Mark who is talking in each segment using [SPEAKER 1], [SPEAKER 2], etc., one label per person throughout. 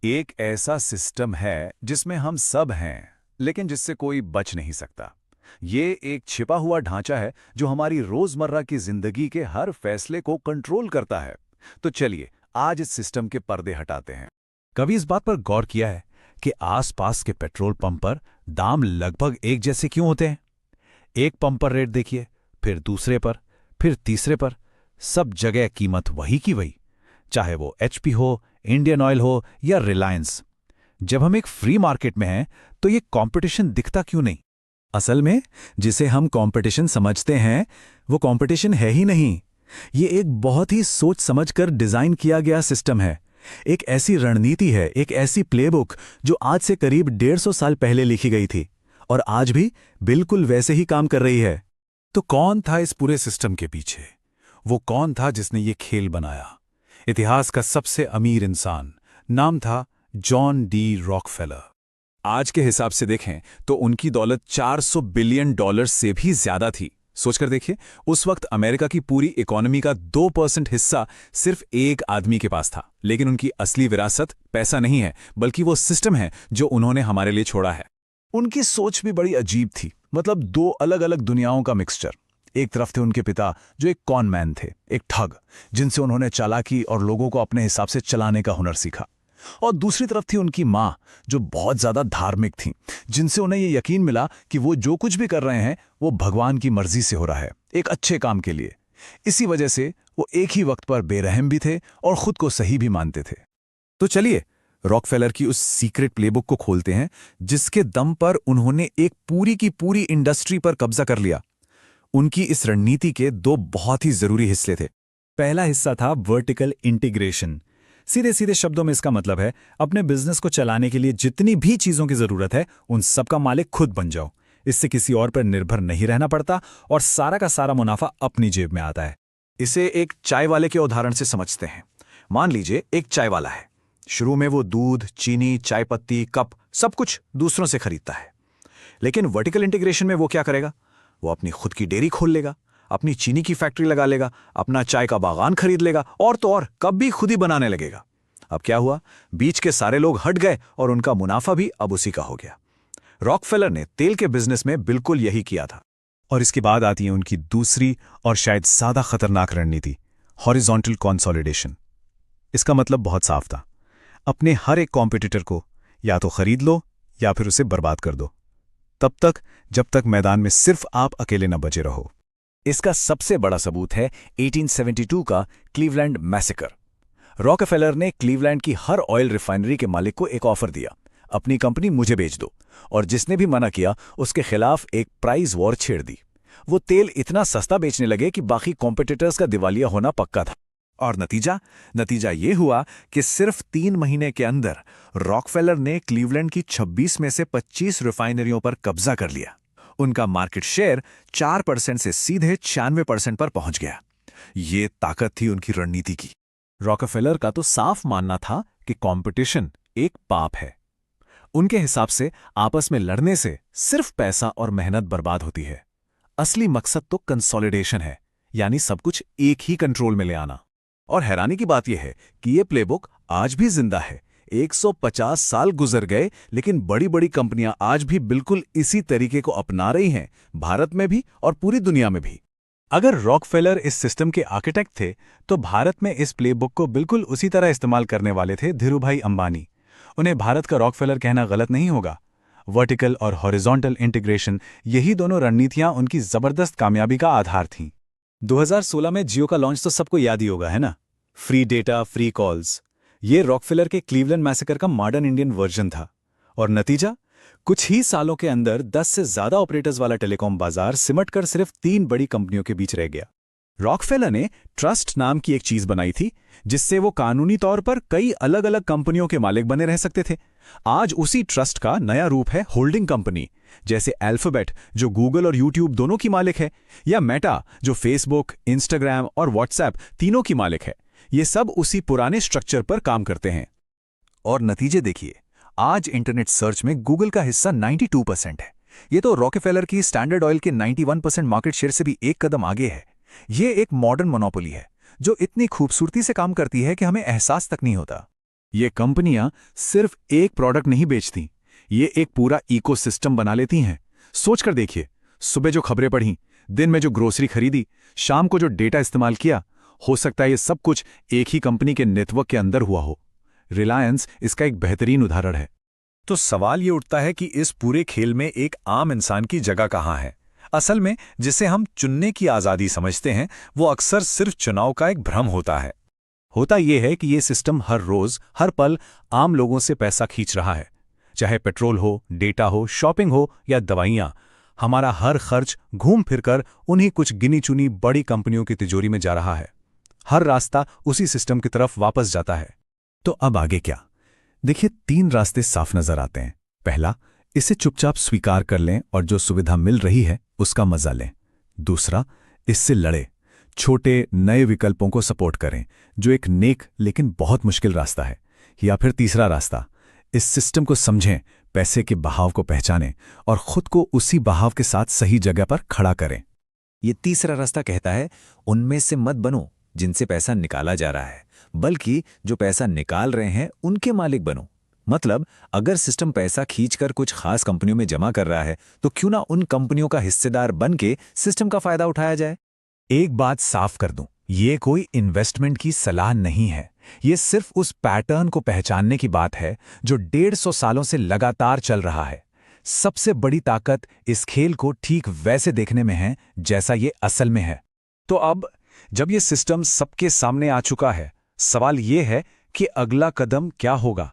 [SPEAKER 1] एक ऐसा सिस्टम है जिसमें हम सब हैं, लेकिन जिससे कोई बच नहीं सकता। ये एक छिपा हुआ ढांचा है जो हमारी रोजमर्रा की जिंदगी के हर फैसले को कंट्रोल करता है। तो चलिए आज इस सिस्टम के पर्दे हटाते हैं।
[SPEAKER 2] कभी इस बात पर गौर किया है कि आसपास के पेट्रोल पंप पर दाम लगभग एक जैसे क्यों होते हैं? एक पंप पर रेट देखिए, फिर दूसरे पर, फिर तीसरे पर, सब जगह कीमत वही की वही, चाहे वो एचपी हो, इंडियन ऑयल हो या रिलायंस। जब हम एक फ्री मार्केट में हैं तो ये कंपटीशन दिखता क्यों नहीं? असल में जिसे हम कंपटीशन समझते हैं वो कंपटीशन है ही नहीं। ये एक बहुत ही सोच समझकर डिजाइन किया गया सिस्टम है। एक ऐसी रणनीति है, एक ऐसी प्लेबुक जो आज से करीब 150 साल पहले लिखी गई थी और आज भी बिल्कुल वैसे ही काम कर रही है।
[SPEAKER 1] तो कौन था इस पूरे सिस्टम के पीछे? वो कौन था जिसने ये खेल बनाया? इतिहास का सबसे अमीर इंसान, नाम था जॉन डी रॉकफेलर। आज के हिसाब से देखें तो उनकी दौलत 400 बिलियन डॉलर से भी ज्यादा थी। सोचकर देखिए, उस वक्त अमेरिका की पूरी इकोनॉमी का 2% हिस्सा सिर्फ एक आदमी के पास था। लेकिन उनकी असली विरासत पैसा नहीं है, बल्कि वो सिस्टम है जो उन्होंने हमारे लिए छोड़ा है। उनकी सोच भी बड़ी अजीब थी, मतलब दो अलग अलग दुनियाओं का मिक्सचर। एक तरफ थे उनके पिता जो एक कॉन मैन थे, एक ठग, जिनसे उन्होंने चालाकी और लोगों को अपने हिसाब से चलाने का हुनर सीखा। और दूसरी तरफ थी उनकी माँ जो बहुत ज्यादा धार्मिक थी, जिनसे उन्हें यह यकीन मिला कि वो जो कुछ भी कर रहे हैं वो भगवान की मर्जी से हो रहा है, एक अच्छे काम के लिए। इसी वजह से वो एक ही वक्त पर बेरहम भी थे और खुद को सही भी मानते थे। तो चलिए रॉकफेलर की उस सीक्रेट प्लेबुक को खोलते हैं जिसके दम पर उन्होंने एक पूरी की पूरी इंडस्ट्री पर कब्जा कर लिया। उनकी इस रणनीति के दो बहुत ही जरूरी हिस्से थे।
[SPEAKER 2] पहला हिस्सा था वर्टिकल इंटीग्रेशन। सीधे सीधे शब्दों में इसका मतलब है अपने बिजनेस को चलाने के लिए जितनी भी चीजों की जरूरत है उन सब का मालिक खुद बन जाओ। इससे किसी और पर निर्भर नहीं रहना पड़ता और सारा का सारा मुनाफा अपनी जेब में आता है।
[SPEAKER 1] इसे एक चाय वाले के उदाहरण से समझते हैं। मान लीजिए एक चाय वाला है। शुरू में वो दूध, चीनी, चाय पत्ती, कप सब कुछ दूसरों से खरीदता है। लेकिन वर्टिकल इंटीग्रेशन में वो क्या करेगा? वो अपनी खुद की डेयरी खोल लेगा, अपनी चीनी की फैक्ट्री लगा लेगा, अपना चाय का बागान खरीद लेगा और तो और कप भी खुद ही बनाने लगेगा। अब क्या हुआ? बीच के सारे लोग हट गए और उनका मुनाफा भी अब उसी का हो गया। रॉकफेलर ने तेल के बिजनेस में बिल्कुल यही किया था।
[SPEAKER 2] और इसके बाद आती है उनकी दूसरी और शायद ज्यादा खतरनाक रणनीति, हॉरिजॉन्टल कंसोलिडेशन। इसका मतलब बहुत साफ था, अपने हर एक कॉम्पिटिटर को या तो खरीद लो या फिर उसे बर्बाद कर दो, तब तक जब तक मैदान में सिर्फ आप अकेले न बचे रहो।
[SPEAKER 1] इसका सबसे बड़ा सबूत है 1872 का क्लीवलैंड मैसेकर। रॉकफेलर ने क्लीवलैंड की हर ऑयल रिफाइनरी के मालिक को एक ऑफर दिया, अपनी कंपनी मुझे बेच दो, और जिसने भी मना किया उसके खिलाफ एक प्राइस वॉर छेड़ दी। वो तेल इतना सस्ता बेचने लगे कि बाकी कॉम्पिटिटर्स का दिवालिया होना पक्का था। और नतीजा ये हुआ कि सिर्फ 3 महीने के अंदर रॉकफेलर ने क्लीवलैंड की 26 में से 25 रिफाइनरियों पर कब्जा कर लिया। उनका मार्केट शेयर 4% से सीधे 96% पर पहुंच गया। ये ताकत थी उनकी रणनीति की।
[SPEAKER 2] रॉकफेलर का तो साफ मानना था कि कंपटीशन एक पाप है। उनके हिसाब से आपस में लड़ने से सिर्फ पैसा और मेहनत बर्बाद होती है। असली मकसद तो कंसोलिडेशन है, यानी सब कुछ एक ही कंट्रोल में ले आना।
[SPEAKER 1] और हैरानी की बात यह है कि यह प्लेबुक आज भी जिंदा है। 150 साल गुजर गए, लेकिन बड़ी बड़ी कंपनियां आज भी बिल्कुल इसी तरीके को अपना रही हैं, भारत में भी और पूरी दुनिया में भी।
[SPEAKER 2] अगर रॉकफेलर इस सिस्टम के आर्किटेक्ट थे तो भारत में इस प्लेबुक को बिल्कुल उसी तरह इस्तेमाल करने वाले थे धीरूभाई अंबानी। उन्हें भारत का रॉकफेलर कहना गलत नहीं होगा। वर्टिकल और हॉरिजॉन्टल इंटीग्रेशन, यही दोनों रणनीतियां उनकी जबरदस्त कामयाबी का आधार थीं। 2016 में जियो का लॉन्च तो सबको याद ही होगा, है ना? Free data, free calls. ये रॉकफेलर के क्लीवलैंड मैसेकर का मॉडर्न इंडियन वर्जन था। और नतीजा, कुछ ही सालों के अंदर 10 से ज्यादा ऑपरेटर्स वाला टेलीकॉम बाजार सिमटकर सिर्फ 3 बड़ी कंपनियों के बीच रह गया। रॉकफेलर ने ट्रस्ट नाम की एक चीज बनाई थी जिससे वो कानूनी तौर पर कई अलग अलग कंपनियों के मालिक बने रह सकते थे। आज उसी ट्रस्ट का नया रूप है होल्डिंग कंपनी, जैसे अल्फाबेट जो गूगल और यूट्यूब दोनों की मालिक है, या मेटा जो फेसबुक, इंस्टाग्राम और व्हाट्सएप तीनों की मालिक है। ये सब उसी पुराने स्ट्रक्चर पर काम करते हैं।
[SPEAKER 1] और नतीजे देखिए, आज इंटरनेट सर्च में गूगल का हिस्सा 92% है। ये तो रॉकफेलर की स्टैंडर्ड ऑयल के 91% मार्केट शेयर से भी एक कदम आगे है। ये एक मॉडर्न मोनोपोली है जो इतनी खूबसूरती से काम करती है कि हमें एहसास तक नहीं होता।
[SPEAKER 2] ये कंपनियां सिर्फ एक प्रोडक्ट नहीं बेचती, ये एक पूरा इकोसिस्टम बना लेती हैं। सोचकर देखिए, सुबह जो खबरें पढ़ी, दिन में जो ग्रोसरी खरीदी, शाम को जो डेटा इस्तेमाल किया, हो सकता है ये सब कुछ एक ही कंपनी के नेटवर्क के अंदर हुआ हो। रिलायंस इसका एक बेहतरीन उदाहरण है।
[SPEAKER 1] तो सवाल ये उठता है कि इस पूरे खेल में एक आम इंसान की जगह कहाँ है? असल में जिसे हम चुनने की आज़ादी समझते हैं, वो अक्सर सिर्फ चुनाव का एक भ्रम होता है। होता यह है कि ये सिस्टम हर रोज, हर पल आम लोगों से पैसा खींच रहा है। चाहे पेट्रोल हो, डेटा हो, शॉपिंग हो या दवाइयाँ, हमारा हर खर्च घूम फिरकर उन्हीं कुछ गिनी चुनी बड़ी कंपनियों की तिजोरी में जा रहा है। हर रास्ता उसी सिस्टम की तरफ वापस जाता है। तो अब आगे क्या? देखिए, 3 रास्ते साफ नजर आते हैं। पहला, इसे चुपचाप स्वीकार कर लें और जो सुविधा मिल रही है उसका मजा लें। दूसरा, इससे लड़े, छोटे नए विकल्पों को सपोर्ट करें, जो एक नेक लेकिन बहुत मुश्किल रास्ता है। या फिर तीसरा रास्ता, इस सिस्टम को समझें, पैसे के बहाव को पहचानें और खुद को उसी बहाव के साथ सही जगह पर खड़ा करें।
[SPEAKER 3] ये तीसरा रास्ता कहता है, उनमें से मत बनो जिनसे पैसा निकाला जा रहा है, बल्कि जो पैसा निकाल रहे हैं उनके मालिक बनो। मतलब अगर सिस्टम पैसा खींचकर कुछ खास कंपनियों में जमा कर रहा है, तो क्यों ना उन कंपनियों का हिस्सेदार बन के सिस्टम का फायदा उठाया जाए।
[SPEAKER 2] एक बात साफ कर दूं, ये कोई इन्वेस्टमेंट की सलाह नहीं है। ये सिर्फ उस पैटर्न को पहचानने की बात है जो 150 सालों से लगातार चल रहा है। सबसे बड़ी ताकत इस खेल को ठीक वैसे देखने में है जैसा ये असल में है। तो अब जब ये सिस्टम सबके सामने आ चुका है, सवाल ये है कि अगला कदम क्या होगा।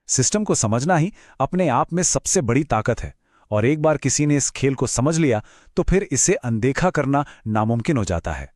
[SPEAKER 2] सिस्टम को समझना ही अपने आप में सबसे बड़ी ताकत है, और एक बार किसी ने इस खेल को समझ लिया तो फिर इसे अनदेखा करना नामुमकिन हो जाता है।